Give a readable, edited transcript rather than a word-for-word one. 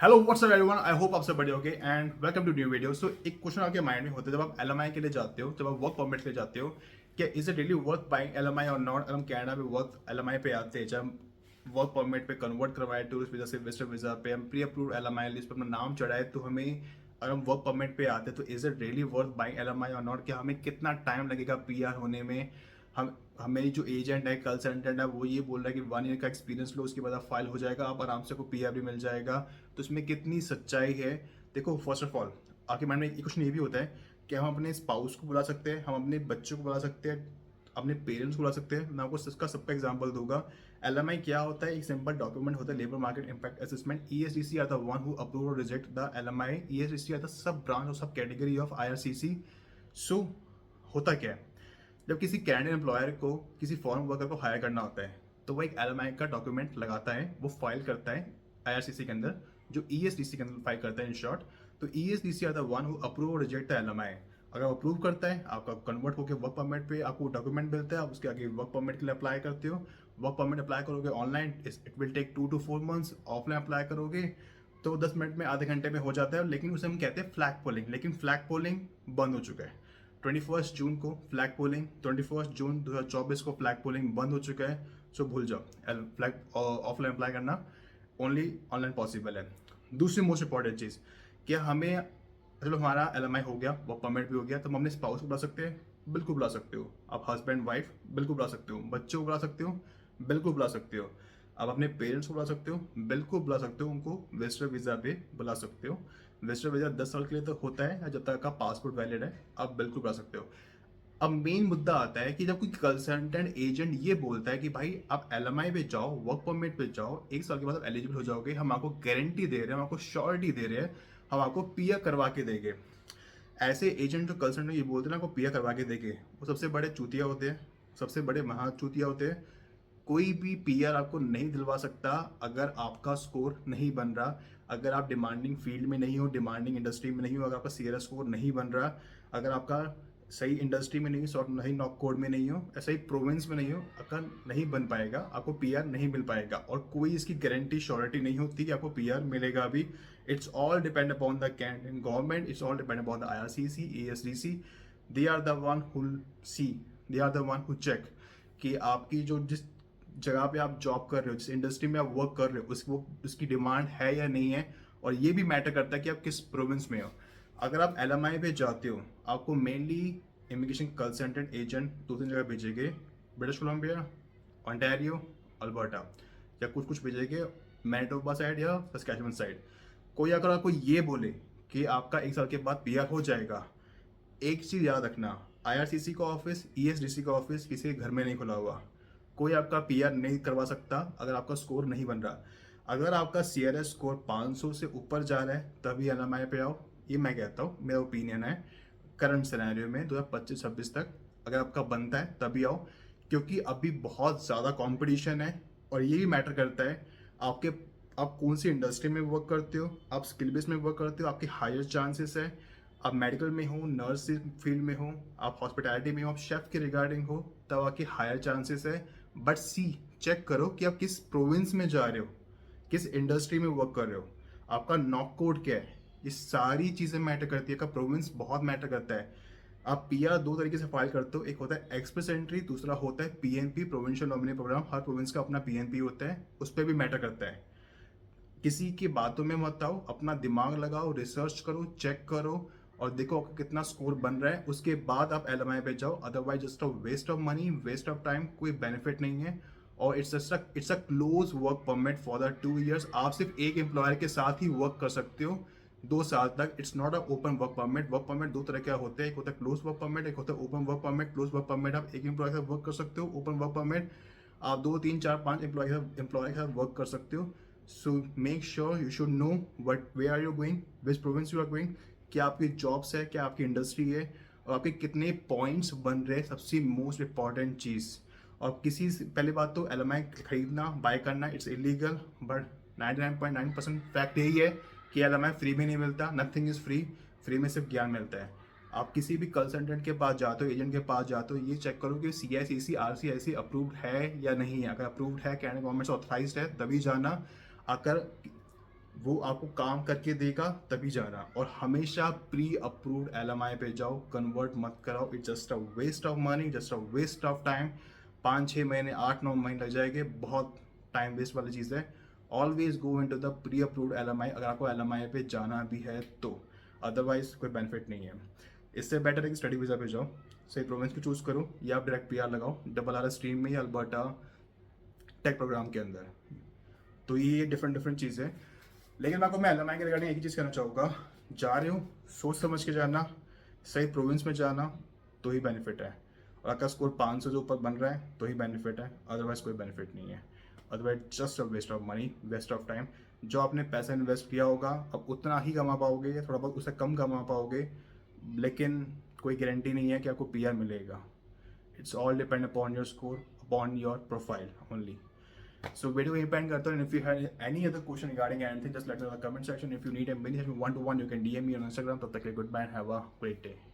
Hello what's up everyone, I hope आप सब बढ़िया होगे and welcome to new video. So एक क्वेश्चन आपके माइंड में होता है जब आप एलएमआई के लिए जाते हो, जब आप वर्क परमिट के लिए जाते हो, क्या is it really worth buying LMI और नॉट। अगर हम कनाडा में वर्क एलएमआई पे आते हैं, जब हम वर्क परमिट पे कन्वर्ट करवाए टूरिस्ट वीजा से विजिटर वीजा पे, हम प्री अप्रूव एलएमआई लिस्ट पर अपना नाम चढ़ाए, तो हमें अगर हम वर्क परमिट पे आते हैं तो is it really worth buying LMI और नॉट। क्या हमें कितना टाइम लगेगा पीआर होने में। हम हमें जो एजेंट है, कंसल्टेंट है, वो ये बोल रहा है कि 1 ईयर का एक्सपीरियंस लो, उसके बाद आप फाइल हो जाएगा, आप आराम से को पीआर भी मिल जाएगा। तो इसमें कितनी सच्चाई है। देखो, फर्स्ट ऑफ ऑल आपके माइंड में एक क्वेश्चन ये भी होता है कि हम अपने स्पाउस को बुला सकते हैं, हम अपने बच्चों को बुला सकते हैं, अपने पेरेंट्स को बुला सकते हैं। मैं आपको इसका सबका एग्जांपल दूंगा। एलएमआई क्या होता है? एक सिंपल डॉक्यूमेंट होता है, labour market impact assessment. ESDC are the one who approve और reject the LMI. ESDC are the sub branch और सब कैटेगरी ऑफ आईआरसीसी। सो होता क्या है, जब किसी कैनेडियन एम्प्लॉयर को किसी फॉरेन वर्कर को हायर करना होता है, तो वो एक एलएमआई का डॉक्यूमेंट लगाता है, वो फाइल करता है आईआरसीसी के अंदर, जो ईएसडीसी के अंदर फाइल करता है इन शॉर्ट। तो ESDC are the one who approve और रिजेक्ट द एलएमआई। अगर वो अप्रूव करता है, आपका कन्वर्ट होकर वर्क परमिट पे आपको डॉक्यूमेंट मिलता है, आप उसके आगे वर्क परमिट के लिए अप्लाई करते हो। वर्क परमिट अप्लाई करोगे online, it will take 2 to 4 months। Offline apply करोगे तो 10 मिनट में, आधे घंटे में हो जाता है, लेकिन उसे हम कहते हैं फ्लैग पोलिंग। लेकिन फ्लैग पोलिंग बंद हो चुका है। 21 जून को फ्लैग पोलिंग, 21 जून 2024 को फ्लैग पोलिंग बंद हो चुका है। सो भूल जाओ, फ्लैग ऑफलाइन अप्लाई करना ओनली ऑनलाइन पॉसिबल है। दूसरी मोस्ट इंपॉर्टेंट चीज़, क्या हमें, चलो हमारा एलएमआई हो गया, वर्क परमिट भी हो गया, तो हम अपने स्पाउस को बुला सकते हैं? बिल्कुल बुला सकते हो। आप हस्बैंड वाइफ बिल्कुल बुला सकते हो। बच्चों को बुला सकते हो? बिल्कुल बुला सकते हो। आप अपने पेरेंट्स को बुला सकते हो? बिल्कुल बुला सकते हो। उनको विजिटर वीज़ा पे बुला सकते हो। विजिटर वीज़ा 10 साल के लिए तो होता है, जब तक आपका पासपोर्ट वैलिड है, आप बिल्कुल बुला सकते हो। अब मेन मुद्दा आता है कि जब कोई कंसल्टेंट एजेंट ये बोलता है कि भाई आप एलएमआई पे जाओ, वर्क परमिट पे जाओ, 1 साल के बाद आप एलिजिबल हो जाओगे, हम आपको गारंटी दे रहे हैं, हम आपको श्योरिटी दे रहे हैं, हम आपको पीआर करवा के देंगे। ऐसे एजेंट जो कंसल्टेंट ये बोलते हैं ना, आपको पीआर करवा के देंगे, वो सबसे बड़े चूतिया होते हैं, सबसे बड़े महा चूतिया होते हैं। कोई भी पीआर आपको नहीं दिलवा सकता अगर आपका स्कोर नहीं बन रहा, अगर आप डिमांडिंग फील्ड में नहीं हो, डिमांडिंग इंडस्ट्री में नहीं हो, अगर आपका सीआरएस स्कोर नहीं बन रहा, अगर आपका सही इंडस्ट्री में नहीं हो, सॉर्ट नहीं, नॉक कोड में नहीं हो, ऐसा ही प्रोविंस में नहीं हो, अगर नहीं बन पाएगा, आपको पीआर नहीं मिल पाएगा। और कोई इसकी गारंटी श्योरिटी नहीं होती कि आपको पीआर मिलेगा भी। It's all depend upon the Canadian government, it's all depend upon the IRCC, ESDC. They are the one who see, they are the one who check कि आपकी जो जिस जगह पे आप जॉब कर रहे हो, जिस इंडस्ट्री में आप वर्क कर रहे हो, उसकी डिमांड है या नहीं है। और ये भी मैटर करता है कि आप किस प्रोविंस में हो। अगर आप एलएमआई पे जाते हो, आपको मेनली इमिग्रेशन कंसल्टेंट एजेंट 2-3 जगह भेजेंगे, ब्रिटिश कोलंबिया, ऑन्टेरियो, अल्बर्टा, या कुछ कुछ भेजेंगे मैनिटोबा साइड या सस्कैचुअन साइड। कोई अगर आपको ये बोले कि आपका 1 साल के बाद पीआर हो जाएगा, एक चीज़ याद रखना, आईआरसीसी का ऑफिस, ईएसडीसी का ऑफिस किसी के घर में नहीं खुला हुआ। कोई आपका पीआर नहीं करवा सकता अगर आपका स्कोर नहीं बन रहा। अगर आपका सीआरएस स्कोर 500 से ऊपर जा रहा है तभी एलएमआई पे आओ, ये मैं कहता हूँ, मेरा ओपिनियन है। करंट सिनेरियो में 2025-26 तक अगर आपका बनता है तभी आओ, क्योंकि अभी बहुत ज़्यादा कंपटीशन है। और ये भी मैटर करता है आपके, आप कौन सी इंडस्ट्री में वर्क करते हो, आप स्किल बेस में वर्क करते हो, आपके हायर चांसेस है। आप मेडिकल में हो, नर्स फील्ड में हो, आप हॉस्पिटैलिटी में हो, आप शेफ के रिगार्डिंग हो, तब आपके हायर चांसेस है। बट सी, चेक करो कि आप किस प्रोविंस में जा रहे हो, किस इंडस्ट्री में वर्क कर रहे हो, आपका नॉक कोड क्या है। ये सारी चीज़ें मैटर करती है, आपका प्रोविंस बहुत मैटर करता है। आप पीआर 2 तरीके से फाइल करते हो, एक होता है एक्सप्रेस एंट्री, दूसरा होता है पीएनपी, प्रोविंशियल नॉमिनी प्रोग्राम। हर प्रोविंस का अपना पीएनपी होता है, उस पर भी मैटर करता है। किसी की बातों में मत आओ, अपना दिमाग लगाओ, रिसर्च करो, चेक करो और देखो आपका कितना स्कोर बन रहा है, उसके बाद आप एलएमआई पे जाओ। Otherwise just a waste of money, waste of time, कोई बेनिफिट नहीं है। और it's a close work permit for the 2 years। आप सिर्फ एक एम्प्लॉयर के साथ ही वर्क कर सकते हो 2 साल तक। It's not a open work permit. Work permit 2 तरह के होते हैं, एक होता है क्लोज वर्क परमिट, एक होता है open work permit. Close work permit आप एक एम्प्लॉय के साथ वर्क कर सकते हो, ओपन वर्क परमिट आप 2, 3, 4, 5 एम्प्लॉय के साथ वर्क कर सकते हो। So make sure you should know what way are you going, which province you are going, क्या आपकी जॉब्स है, क्या आपकी इंडस्ट्री है, और आपके कितने पॉइंट्स बन रहे हैं, सबसे मोस्ट इंपॉर्टेंट चीज़। और पहली बात तो एलएमआई खरीदना, बाय करना इट्स इलीगल। बट 99.9% फैक्ट यही है कि एलएमआई फ्री में नहीं मिलता, नथिंग इज़ फ्री। फ्री में सिर्फ ज्ञान मिलता है। आप किसी भी कंसल्टेंट के पास जाते हो, एजेंट के पास जाते हो, ये चेक करो कि CICC RCIC अप्रूव्ड है या नहीं है। अगर अप्रूव्ड है, कैनेडियन गवर्नमेंट से ऑथराइज्ड है, तभी जाना। अगर वो आपको काम करके देगा तभी जाना, और हमेशा प्री अप्रूव्ड एलएमआई पे जाओ, कन्वर्ट मत कराओ। It's just a waste of money, just a waste of time. 5-6 महीने, 8-9 महीने लग जाएंगे, बहुत टाइम वेस्ट वाली चीज़ है। Always go in to the pre approved LMI अगर आपको एलएमआई पे जाना भी है तो, अदरवाइज कोई बेनिफिट नहीं है। इससे बेटर है कि स्टडी वीज़ा पे जाओ, सही प्रोविंस को चूज़ करो, या आप डायरेक्ट पीआर लगाओ डबल आर स्ट्रीम में या अल्बर्टा टेक प्रोग्राम के अंदर। तो ये डिफरेंट डिफरेंट चीज़ें। लेकिन मैं एलएमआई के रिगार्डिंग एक ही चीज़ कहना चाहूँगा, जा रहे हो सोच समझ के जाना, सही प्रोविंस में जाना, तो ही बेनिफिट है। और अगर स्कोर 500 से ऊपर बन रहा है तो ही बेनिफिट है, अदरवाइज कोई बेनिफिट नहीं है। Otherwise just a waste of money, waste of time. जो आपने पैसा इन्वेस्ट किया होगा अब उतना ही कमा पाओगे या थोड़ा बहुत उससे कम कमा पाओगे, लेकिन कोई गारंटी नहीं है कि आपको पीआर मिलेगा। It's all depend upon your score, upon your profile only. So video यहीं पे end करता हूँ, and if you have any other question regarding anything, just let me know in the comment section. If you need a mini session one to one, you can DM me on Instagram. तब तक के लिए goodbye and have a great day.